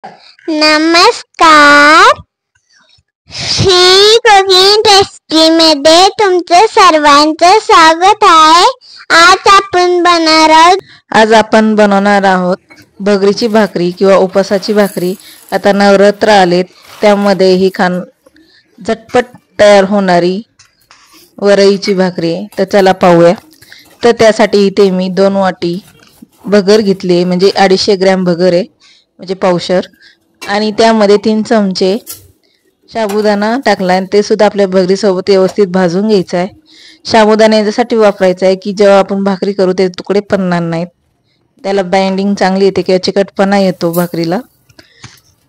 नमस्कार. श्री कुकिंग टेस्टीमध्ये तुमचं सर्वांचं स्वागत आहे. आज आपण बनवणार आहोत भगरीची भाकरी किंवा उपासाची भाकरी. आता नवरात्र आलेत, त्यामध्ये ही झटपट तयार होणारी वरईची भाकरी आहे. तर चला पाहूया. तर त्यासाठी इथे मी 2 वाटी भगर घेतली, म्हणजे 250 ग्रॅम भगर आहे, म्हणजे पावशर. आणि त्यामध्ये 3 चमचे साबुदाणा टाकला आणि ते सुद्धा आपल्या भगरीसोबत व्यवस्थित भाजून घ्यायचं आहे. साबुदाणा याच्यासाठी वापरायचा आहे की जेव्हा आपण भाकरी करू ते तुकडे पडणार नाहीत, त्याला बाइंडिंग चांगली येते किंवा चिकटपणा येतो भाकरीला.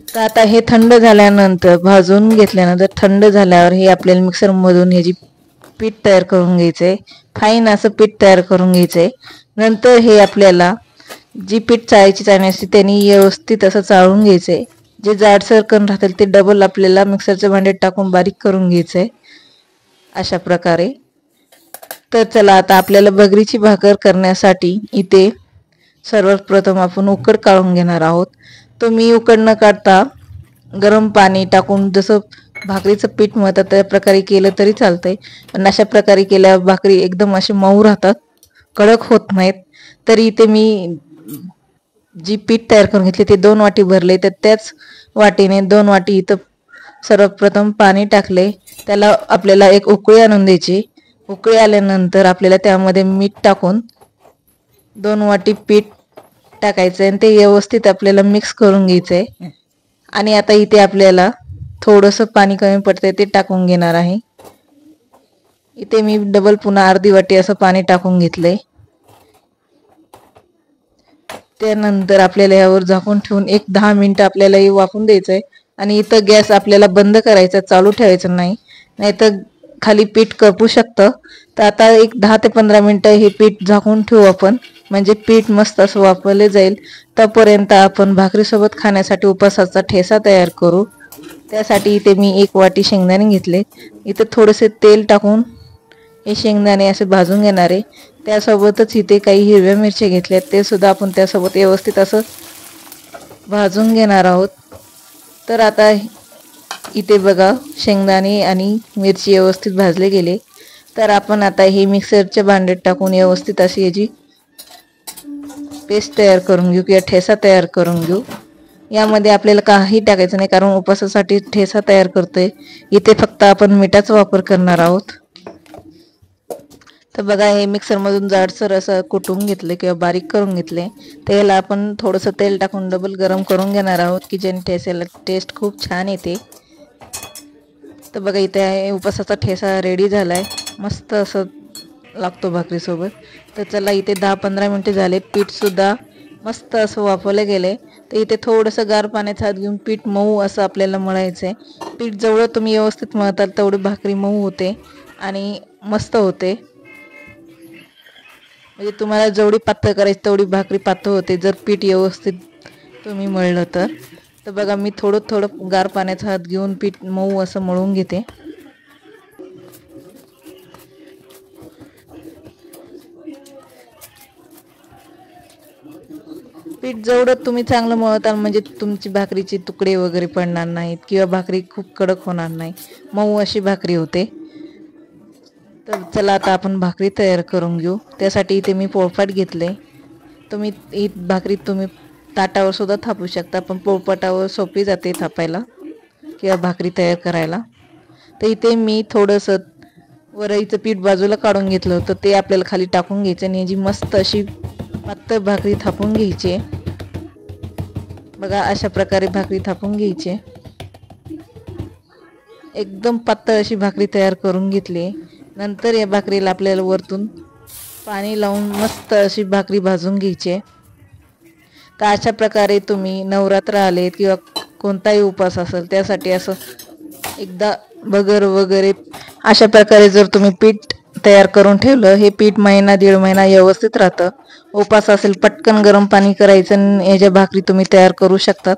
तर आता हे थंड झाल्यानंतर, भाजून घेतल्यानंतर थंड झाल्यावर हे आपल्याला मिक्सरमधून ह्याची पीठ तयार करून घ्यायचं आहे. फाईन असं पीठ तयार करून घ्यायचं आहे. नंतर हे आपल्याला जी पीठ चाळणी असते त्यांनी व्यवस्थित असं चाळून घ्यायचं आहे. जे जाडसर कण राहतील ते डबल आपल्याला मिक्सरच्या भांड्यात टाकून बारीक करून घ्यायचं आहे, अशा प्रकारे. तर चला, आता आपल्याला भगरीची भाकर करण्यासाठी इथे सर्वप्रथम आपण उकड काढून घेणार आहोत. तो मी उकड न काढता गरम पाणी टाकून जसं भाकरीचं पीठ मळतात त्या प्रकारे केलं तरी चालतंय. पण अशा प्रकारे केल्यावर भाकरी एकदम अशी मऊ राहतात, कडक होत नाहीत. तरी इथे मी जी पीठ तयार करून घेतली ते 2 वाटी भरले. तर त्याच वाटीने 2 वाटी इथं सर्वप्रथम पाणी टाकले. त्याला आपल्याला एक उकळी आणून द्यायची. उकळी आल्यानंतर आपल्याला त्यामध्ये मीठ टाकून 2 वाटी पीठ टाकायचं आणि ते व्यवस्थित आपल्याला मिक्स करून घ्यायचंय. आणि आता इथे आपल्याला थोडंसं पाणी कमी पडतंय ते टाकून घेणार आहे. इथे मी डबल पुन्हा अर्धी वाटी असं पाणी टाकून घेतलंय. त्यानंतर आपल्याला यावर झाकून ठेवून 10 मिनिटं आपल्याला हे वाफून द्यायचंय. आणि इथं गॅस आपल्याला बंद करायचा, चालू ठेवायचं नाही, नाहीतर खाली पीठ करपू शकतं. तर आता 10 ते 15 मिनिटं हे पीठ झाकून ठेवू आपण, म्हणजे पीठ मस्त असं वाफवले जाईल. तोपर्यंत आपण भाकरीसोबत खाण्यासाठी उपासाचा ठेसा तयार करू. त्यासाठी इथे मी 1 वाटी शेंगदाणे घेतले. इथे थोडेसे तेल टाकून हे शेंगदाणे असे भाजून घेणार आहे. त्यासोबतच इथे काही हिरव्या मिरच्या घेतल्यात, ते सुद्धा आपण त्यासोबत व्यवस्थित असं भाजून घेणार आहोत. तर आता इथे बघा, शेंगदाणे आणि मिरची व्यवस्थित भाजले गेले. तर आपण आता हे मिक्सरच्या भांड्यात टाकून व्यवस्थित अशी याची पेस्ट तयार करून घेऊ किंवा ठेसा तयार करून घेऊ. यामध्ये आपल्याला काही टाकायचं नाही, कारण उपासासाठी ठेसा तयार करतोय. इथे फक्त आपण मिठाचा वापर करणार आहोत. तर बघा, हे मिक्सरमधून जाडसर असं कुटून घेतले किंवा बारीक करून घेतले. त्याला आपण थोडंसं तेल टाकून डबल गरम करून घेणार आहोत की ज्याने ठेस्याला टेस्ट खूप छान येते. तर बघा, इथे उपासाचा ठेसा रेडी झालाय, मस्त असं लागतो भाकरीसोबत. तर चला, इथे 10-15 मिनिटं झाले. पीठसुद्धा मस्त असं वाफवलं गेले. तर इथे थोडंसं गार पाण्याचा हात घेऊन पीठ मऊ असं आपल्याला मळायचं आहे. पीठ जेवढं तुम्ही व्यवस्थित मळताल तेवढी भाकरी मऊ होते आणि मस्त होते. म्हणजे तुम्हाला जेवढी पातळ करायची तेवढी भाकरी पातळ होते, जर पीठ व्यवस्थित तुम्ही मळलं तर. तर बघा, मी थोडं गार पाण्याचा हात घेऊन पीठ मऊ असं मळून घेते. पीठ जेवढं तुम्ही चांगलं मळताल म्हणजे तुमची भाकरीचे तुकडे वगैरे पडणार नाहीत किंवा भाकरी खूप कडक होणार नाही, मऊ अशी भाकरी होते. तर चला, आता आपण भाकरी तयार करून घेऊ. त्यासाठी इथे मी पोळपाट घेतले. तुम्ही ही भाकरी ताटावर सुद्धा थापू शकता, पण पोळपाटावर सोपी जाते थापायला किंवा भाकरी तयार करायला. तर इथे मी थोडंसं वरईचं पीठ बाजूला काढून घेतलं होतं, ते आपल्याला खाली टाकून घ्यायचं आणि याची मस्त अशी पातळ भाकरी थापून घ्यायची. बघा, अशा प्रकारे भाकरी थापून घ्यायची. एकदम पातळ अशी भाकरी तयार करून घेतली. नंतर या भाकरीला आपल्याला वरतून पाणी लावून मस्त अशी भाकरी भाजून घ्यायची. तर अशा प्रकारे तुम्ही नवरात्र आले किंवा कोणताही उपवास असेल त्यासाठी असं एकदा भगर वगैरे अशा प्रकारे जर तुम्ही पीठ तयार करून ठेवलं, हे पीठ 1-1.5 महिना व्यवस्थित राहतं. उपवास असेल पटकन गरम पाणी करायचं आणि याच्या भाकरी तुम्ही तयार करू शकतात.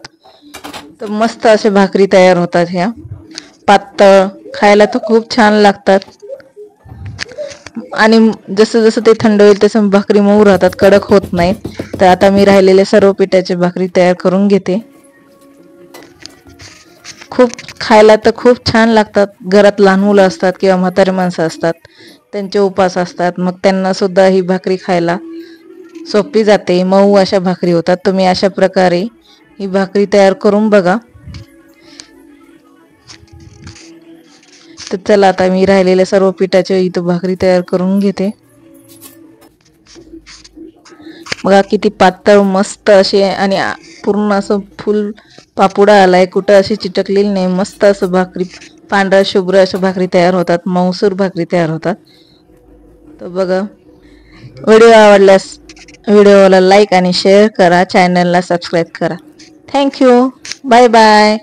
तर मस्त असे भाकरी तयार होतात. ह्या पातळ, खायला तर खूप छान लागतात. आणि जसं जसं ते थंड होईल तसं भाकरी मऊ राहतात, कडक होत नाहीत. तर आता मी राहिलेले सर्व पिठाची भाकरी तयार करून घेते. खूप खायला तर खूप छान लागतात. घरात लहान मुलं असतात किंवा म्हातारे माणसं असतात, त्यांचे उपास असतात, मग त्यांना सुद्धा ही भाकरी खायला सोपी जाते. मऊ अशा भाकरी होतात. तुम्ही अशा प्रकारे ही भाकरी तयार करून बघा. तर चला आता मी राहिलेल्या सर्व पिठाच्या इथं भाकरी तयार करून घेते. बघा किती पातळ मस्त अशी आणि पूर्ण असं फुल पापुडा आलाय, कुठं अशी चिटकलेली नाही. मस्त असं भाकरी पांढरा शुभ्र अशा भाकरी तयार होतात, मऊसूर भाकरी तयार होतात. तर बघा, व्हिडिओ आवडल्यास व्हिडिओला लाईक आणि शेअर करा, चॅनलला सबस्क्राईब करा. थँक्यू. Bye bye.